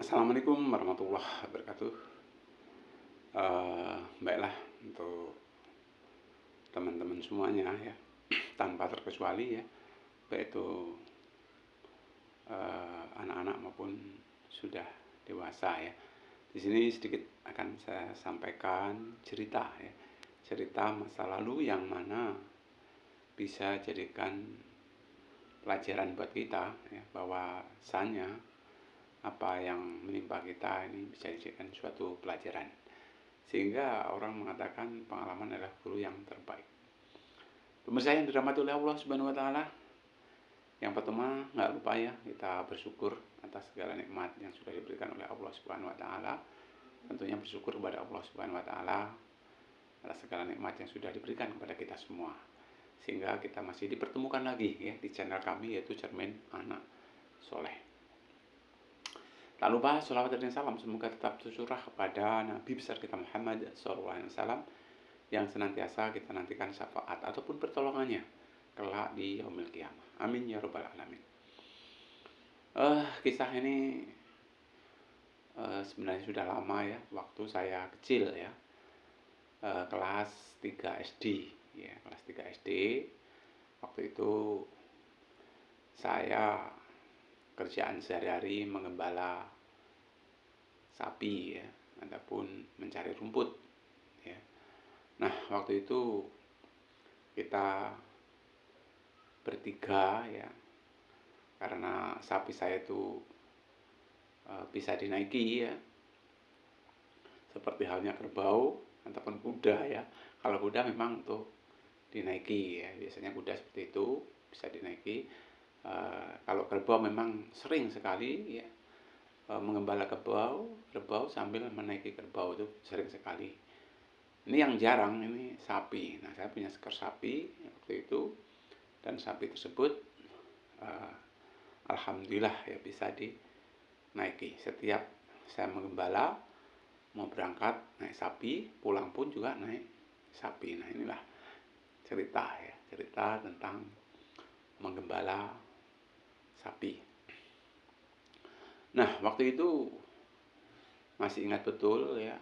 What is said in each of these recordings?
Assalamualaikum warahmatullahi wabarakatuh. Baiklah untuk teman-teman semuanya ya, tanpa terkecuali ya, baik itu anak-anak maupun sudah dewasa ya. Di sini sedikit akan saya sampaikan cerita ya, cerita masa lalu yang mana bisa jadikan pelajaran buat kita ya, bahwasanya apa yang menimpa kita ini bisa dijadikan suatu pelajaran, sehingga orang mengatakan pengalaman adalah guru yang terbaik. Pemirsa yang dirahmati oleh Allah Subhanahu wa taala, yang pertama nggak lupa ya, kita bersyukur atas segala nikmat yang sudah diberikan oleh Allah Subhanahu wa taala. Tentunya bersyukur kepada Allah Subhanahu wa taala atas segala nikmat yang sudah diberikan kepada kita semua, sehingga kita masih dipertemukan lagi ya di channel kami, yaitu Cermin Anak Soleh. Tak lupa sholawat dan salam semoga tetap tercurah kepada Nabi besar kita Muhammad SAW, yang senantiasa kita nantikan syafaat ataupun pertolongannya kelak di yaumil qiyamah. Amin ya rabbal alamin. Kisah ini sebenarnya sudah lama ya, waktu saya kecil ya, kelas 3 SD ya, kelas 3 SD. Waktu itu saya kerjaan sehari-hari mengembala sapi ya, ataupun mencari rumput ya. Nah, waktu itu kita bertiga ya, karena sapi saya itu bisa dinaiki ya, seperti halnya kerbau ataupun kuda ya. Kalau kuda memang untuk dinaiki ya, biasanya kuda seperti itu bisa dinaiki. Kalau kerbau memang sering sekali ya, mengembala kerbau sambil menaiki kerbau itu sering sekali. Ini yang jarang, ini sapi. Nah, saya punya seekor sapi waktu itu, dan sapi tersebut alhamdulillah ya bisa dinaiki. Setiap saya mengembala, mau berangkat naik sapi, pulang pun juga naik sapi. Nah, inilah cerita ya, cerita tentang menggembala sapi. Nah, waktu itu masih ingat betul ya,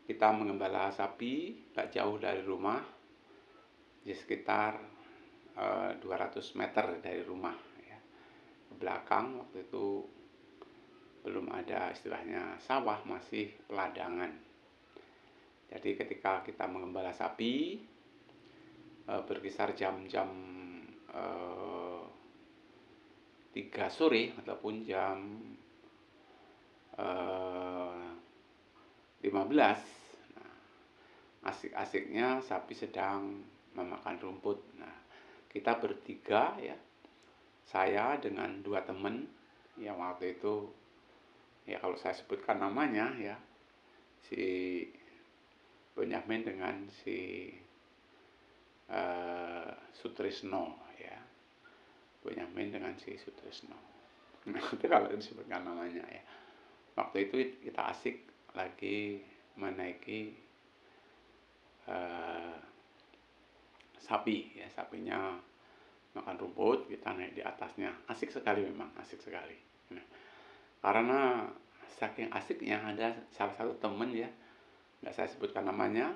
kita mengembala sapi gak jauh dari rumah, di sekitar 200 meter dari rumah ya. Ke belakang waktu itu belum ada istilahnya sawah, masih peladangan. Jadi ketika kita mengembala sapi, berkisar jam-jam 3 sore ataupun jam 15. Nah, asik-asiknya sapi sedang memakan rumput. Nah, kita bertiga ya, saya dengan 2 teman yang waktu itu ya, kalau saya sebutkan namanya ya, si Bonyamin dengan si Sutrisno ya, Bonyamin dengan si Sutrisno. Nah, itu kalau disebutkan namanya ya. Waktu itu kita asik lagi menaiki sapi ya, sapinya makan rumput, kita naik di atasnya. Asik sekali, memang asik sekali. Nah, karena saking asiknya, ada salah satu temen ya, nggak saya sebutkan namanya,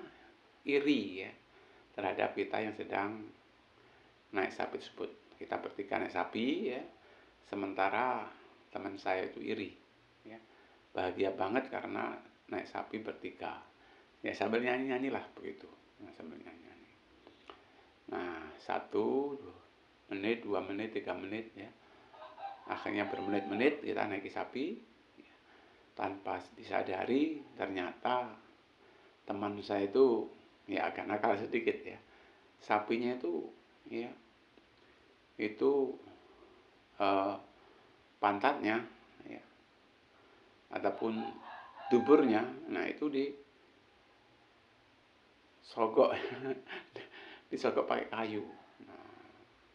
iri ya terhadap kita yang sedang naik sapi tersebut. Kita bertiga naik sapi ya, sementara teman saya itu iri ya, bahagia banget karena naik sapi bertiga ya, sambil nyanyi-nyanyi lah begitu. Nah, sambil nyanyi-nyanyi. Nah, 1 menit, 2 menit, 3 menit ya, akhirnya bermenit-menit kita naiki sapi ya. Tanpa disadari ternyata teman saya itu ya agak nakal sedikit ya. Sapinya itu ya, itu pantatnya ya, ataupun duburnya, nah itu disogok disogok pakai kayu. Nah,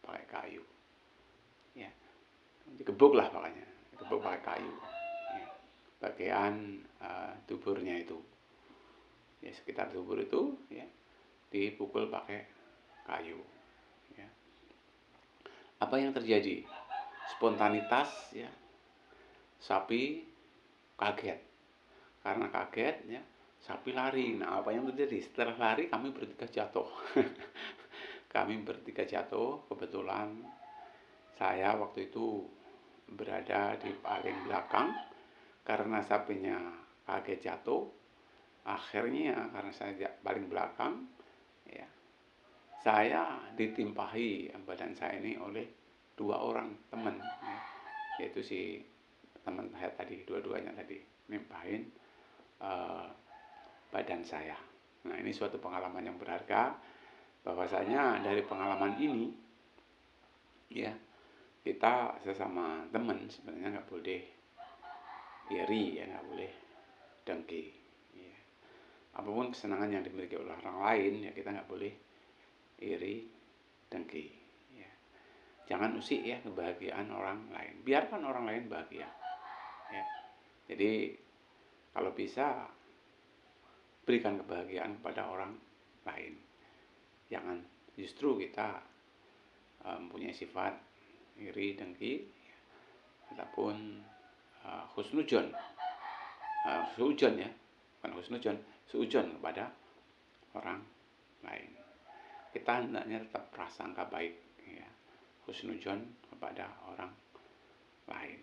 pakai kayu ya, digebuk lah makanya, digebuk pakai kayu ya, bagian duburnya itu ya, sekitar dubur itu ya, dipukul pakai kayu ya. Apa yang terjadi? Spontanitas ya, sapi kaget. Karena kaget ya, sapi lari. Nah, apa yang terjadi? Setelah lari kami bertiga jatuh. Kami bertiga jatuh, kebetulan saya waktu itu berada di paling belakang. Karena sapinya kaget jatuh, akhirnya karena saya paling belakang, ya, saya ditimpahi badan saya ini oleh dua orang teman, ya, yaitu si teman saya tadi, dua-duanya tadi nimpahin badan saya. Nah, ini suatu pengalaman yang berharga, bahwasanya dari pengalaman ini, ya, kita sesama teman sebenarnya nggak boleh iri, ya, nggak boleh dengki. Ya. Apapun kesenangan yang dimiliki oleh orang lain, ya kita nggak boleh iri, dengki. Ya. Jangan usik ya kebahagiaan orang lain. Biarkan orang lain bahagia. Ya. Jadi kalau bisa berikan kebahagiaan kepada orang lain. Jangan justru kita mempunyai sifat iri, dengki, ataupun husnudzon, suudzon ya, bukan husnudzon, suudzon kepada orang lain. Kita hendaknya tetap prasangka baik, ya, husnudzon kepada orang lain.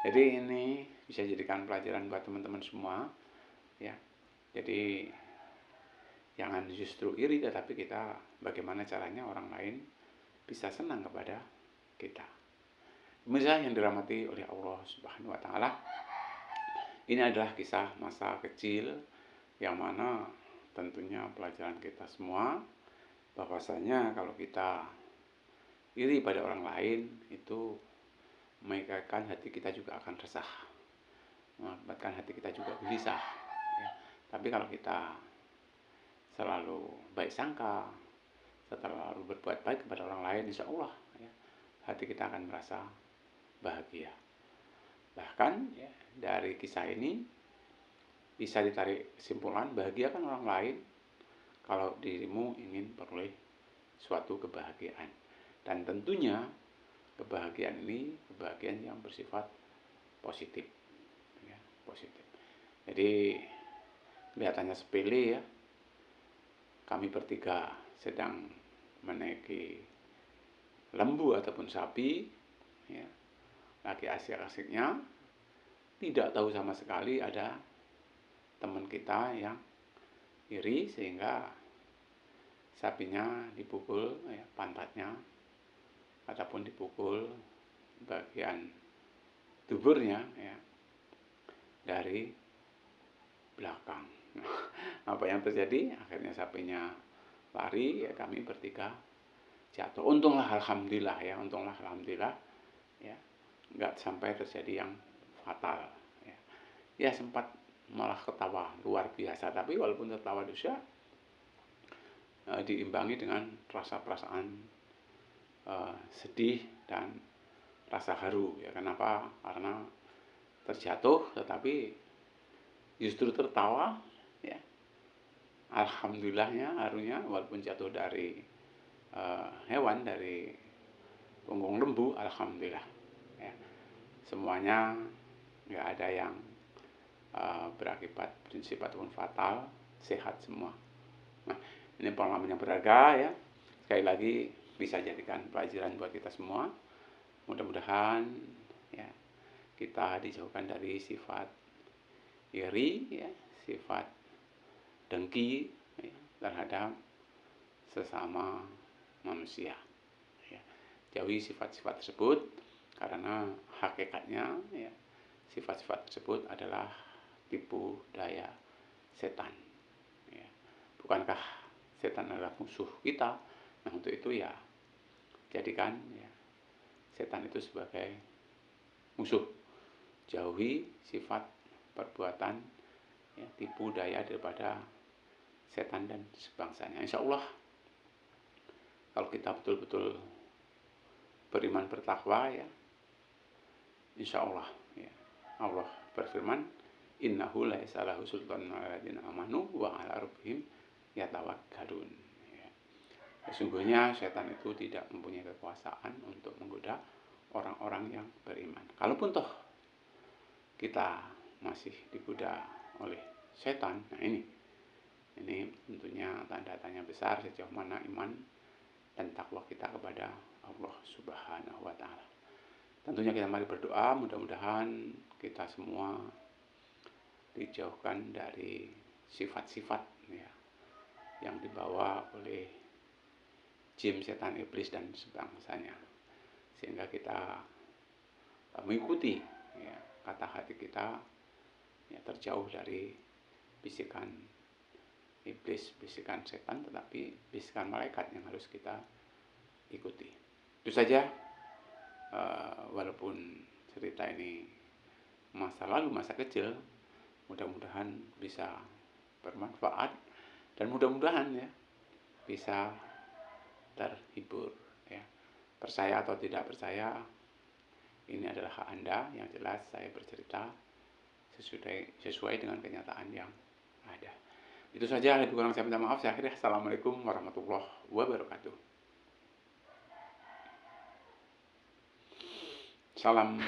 Jadi ini bisa jadikan pelajaran buat teman-teman semua, ya. Jadi jangan justru iri, tetapi kita bagaimana caranya orang lain bisa senang kepada kita. Pemirsa yang dirahmati oleh Allah Subhanahu wa taala, ini adalah kisah masa kecil yang mana tentunya pelajaran kita semua, bahwasanya kalau kita iri pada orang lain itu mengakibatkan hati kita juga akan resah, mengakibatkan hati kita juga gelisah, ya. Tapi kalau kita selalu baik sangka, selalu berbuat baik kepada orang lain, insya Allah, ya, hati kita akan merasa bahagia. Bahkan ya, dari kisah ini bisa ditarik kesimpulan, bahagiakan orang lain kalau dirimu ingin peroleh suatu kebahagiaan. Dan tentunya kebahagiaan ini kebahagiaan yang bersifat positif, ya, positif. Jadi kelihatannya sepele ya, kami bertiga sedang menaiki lembu ataupun sapi, ya, lagi asik-asiknya, tidak tahu sama sekali ada teman kita yang iri sehingga sapinya dipukul, ya, pantatnya ataupun dipukul bagian tuburnya, ya, dari belakang. Apa yang terjadi? Akhirnya sapinya lari, ya, kami bertiga jatuh. Untunglah alhamdulillah, ya, untunglah alhamdulillah, ya, nggak sampai terjadi yang fatal, ya. Ya sempat malah ketawa luar biasa, tapi walaupun tertawa dosa, diimbangi dengan rasa perasaan sedih dan rasa haru, ya. Kenapa? Karena terjatuh tetapi justru tertawa, ya. Alhamdulillahnya, harunya, walaupun jatuh dari hewan, dari punggung lembu, alhamdulillah, ya. Semuanya nggak ada yang berakibat prinsip ataupun fatal, sehat semua. Nah, ini pengalaman yang berharga, ya. Sekali lagi bisa jadikan pelajaran buat kita semua. Mudah-mudahan, ya, kita dijauhkan dari sifat iri, ya, sifat dengki, ya, terhadap sesama manusia, ya. Jauhi sifat-sifat tersebut karena hakikatnya, ya, sifat-sifat tersebut adalah tipu daya setan, ya. Bukankah setan adalah musuh kita? Nah, untuk itu ya jadikan, ya, setan itu sebagai musuh. Jauhi sifat perbuatan, ya, tipu daya daripada setan dan sebangsanya. Insya Allah kalau kita betul-betul beriman bertakwa, ya, insya Allah, ya, Allah berfirman, innahu laisa lahu sultanun 'alal ladzina amanu wa 'ala rabbihim yatawakkalun. Ya. Sesungguhnya setan itu tidak mempunyai kekuasaan untuk menggoda orang-orang yang beriman. Kalaupun toh kita masih digoda oleh setan. Nah ini tentunya tanda tanya besar sejauh mana iman dan takwa kita kepada Allah Subhanahu wa Ta'ala. Tentunya kita mari berdoa, mudah-mudahan kita semua dijauhkan dari sifat-sifat ya, yang dibawa oleh jin, setan, iblis dan sebangsanya, sehingga kita mengikuti ya, kata hati kita ya, terjauh dari bisikan iblis, bisikan setan, tetapi bisikan malaikat yang harus kita ikuti. Itu saja, walaupun cerita ini masa lalu, masa kecil, mudah-mudahan bisa bermanfaat dan mudah-mudahan ya bisa terhibur ya. Percaya atau tidak percaya, ini adalah hak Anda. Yang jelas saya bercerita sesuai dengan kenyataan yang ada. Itu saja, lebih kurang saya minta maaf. Saya akhiri. Assalamualaikum warahmatullahi wabarakatuh. Salam